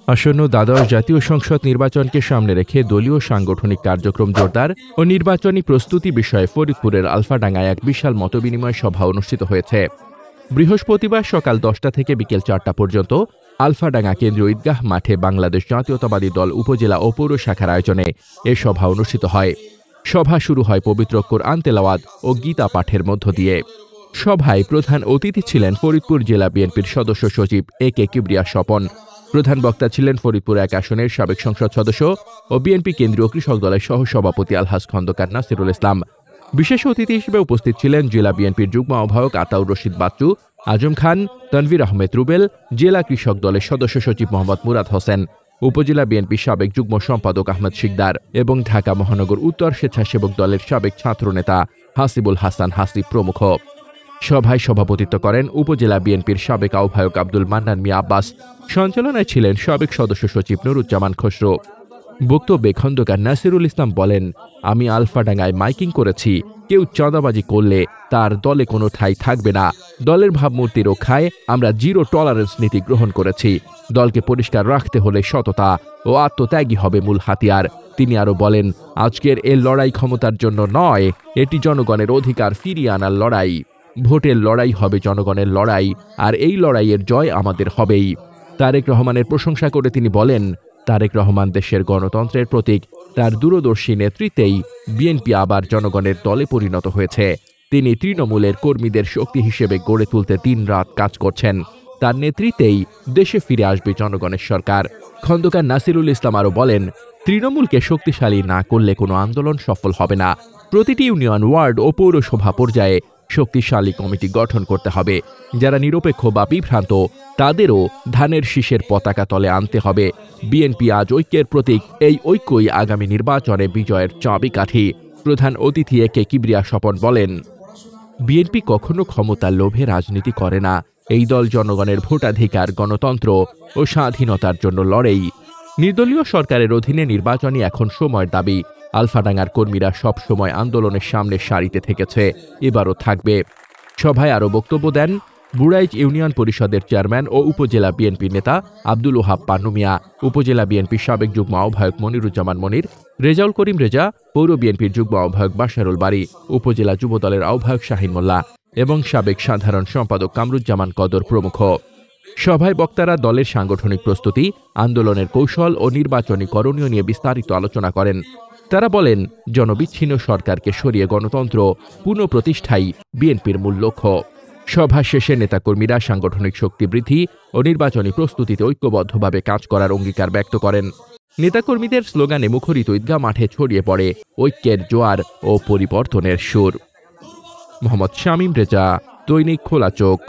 আসন্ন দ্বাদশ জাতীয় সংসদ নির্বাচনকে সামনে রেখে দলীয় সাংগঠনিক কার্যক্রম জোরদার ও নির্বাচনী প্রস্তুতি বিষয়ে ফরিদপুরের আলফাডাঙ্গায় এক বিশাল মতবিনিময় সভা অনুষ্ঠিত হয়েছে। বৃহস্পতিবার সকাল 10টা থেকে বিকেল 4টা পর্যন্ত আলফাডাঙ্গা কেন্দ্রীয় ঈদগাহ মাঠে বাংলাদেশ জাতীয়তাবাদী দল উপজেলা ও পৌর শাখার আয়োজনে এ সভা অনুষ্ঠিত হয়। সভা শুরু হয় পবিত্র কোরআন তেলাওয়াত ও গীতা পাঠের মধ্য দিয়ে। সভায় প্রধান অতিথি ছিলেন ফরিদপুর জেলা বিএনপির সদস্য সচিব AK কিবরিয়া স্বপন। প্রধান বক্তা ছিলেন ফরিদপুর 1 আসনের সাবেক সংসদ সদস্য ও বিএনপি কেন্দ্রীয় কৃষক দলের সহসভাপতি আলহাজ খন্দকার নাসিরুল ইসলাম। বিশেষ অতিথি হিসেবে উপস্থিত ছিলেন জেলা বিএনপির যুগ্ম আহ্বায়ক আতাউর রশিদ বাচ্চু, আজম খান, তানভীর আহমেদ রুবেল, জেলা কৃষক দলের সদস্য সচিব মোহাম্মদ মুরাদ হোসেন, উপজেলা বিএনপির সাবেক যুগ্ম সম্পাদক আহমদ শিকদার এবং ঢাকা মহানগর উত্তর স্বেচ্ছাসেবক দলের সাবেক ছাত্রনেতা হাসিবুল হাসান হাসিব প্রমুখ। সভায় সভাপতিত্ব করেন উপজেলা বিএনপির সাবেক আহ্বায়ক আব্দুল মান্নান মিয়া আব্বাস। সঞ্চালনায় ছিলেন সাবেক সদস্য সচিব নুরুজ্জামান খসরু। বক্তব্যে খন্দকার নাসিরুল ইসলাম বলেন, আমি আলফাডাঙ্গায় মাইকিং করেছি, কেউ চাঁদাবাজি করলে তার দলে কোনো ঠাঁই থাকবে না। দলের ভাবমূর্তি রক্ষায় আমরা জিরো টলারেন্স নীতি গ্রহণ করেছি। দলকে পরিষ্কার রাখতে হলে সততা ও আত্মত্যাগী হবে মূল হাতিয়ার। তিনি আরও বলেন, আজকের এই লড়াই ক্ষমতার জন্য নয়, এটি জনগণের অধিকার ফিরিয়ে আনার লড়াই। ভোটের লড়াই হবে জনগণের লড়াই, আর এই লড়াইয়ের জয় আমাদের হবেই। তারেক রহমানের প্রশংসা করে তিনি বলেন, তারেক রহমান দেশের গণতন্ত্রের প্রতীক। তার দূরদর্শী নেতৃত্বেই বিএনপি আবার জনগণের দলে পরিণত হয়েছে। তিনি তৃণমূলের কর্মীদের শক্তি হিসেবে গড়ে তুলতে দিনরাত কাজ করছেন। তার নেতৃত্বেই দেশে ফিরে আসবে জনগণের সরকার। খন্দকার নাসিরুল ইসলাম আরও বলেন, তৃণমূলকে শক্তিশালী না করলে কোনো আন্দোলন সফল হবে না। প্রতিটি ইউনিয়ন, ওয়ার্ড ও পৌরসভা পর্যায়ে শক্তিশালী কমিটি গঠন করতে হবে। যারা নিরপেক্ষ বা বিভ্রান্ত তাদেরও ধানের শীষের পতাকা তলে আনতে হবে। বিএনপি আজ ঐক্যের প্রতীক, এই ঐক্যই আগামী নির্বাচনে বিজয়ের চাবিকাঠি। প্রধান অতিথি AK কিবরিয়া স্বপন বলেন, বিএনপি কখনো ক্ষমতার লোভে রাজনীতি করে না। এই দল জনগণের ভোটাধিকার, গণতন্ত্র ও স্বাধীনতার জন্য লড়েই। নির্দলীয় সরকারের অধীনে নির্বাচনই এখন সময়ের দাবি। আলফাডাঙ্গার কর্মীরা সব সময় আন্দোলনের সামনের সারিতে থেকেছে, এবারও থাকবে। সভায় আরও বক্তব্য দেন বুড়াইচ ইউনিয়ন পরিষদের চেয়ারম্যান ও উপজেলা বিএনপি নেতা আব্দুল ওহাব পান্নু মিয়া, উপজেলা বিএনপির সাবেক যুগ্ম আহ্বায়ক মনিরুজ্জামান মনির, রেজাউল করিম রেজা, পৌর বিএনপির যুগ্ম আহ্বায়ক বাশারুল বাড়ি, উপজেলা যুবদলের আহ্বায়ক শাহিন মোল্লা এবং সাবেক সাধারণ সম্পাদক কামরুজ্জামান কদর প্রমুখ। সভায় বক্তারা দলের সাংগঠনিক প্রস্তুতি, আন্দোলনের কৌশল ও নির্বাচনী করণীয় নিয়ে বিস্তারিত আলোচনা করেন। তারা বলেন, জনবিচ্ছিন্ন সরকারকে সরিয়ে গণতন্ত্র পুনঃপ্রতিষ্ঠাই বিএনপির মূল লক্ষ্য। সভা শেষে নেতাকর্মীরা সাংগঠনিক শক্তি বৃদ্ধি ও নির্বাচনী প্রস্তুতিতে ঐক্যবদ্ধভাবে কাজ করার অঙ্গীকার ব্যক্ত করেন। নেতাকর্মীদের স্লোগানে মুখরিত ঈদগাহ মাঠে ছড়িয়ে পড়ে ঐক্যের জোয়ার ও পরিবর্তনের সুর। মোহাম্মদ শামীম রেজা, দৈনিক খোলা চোখ।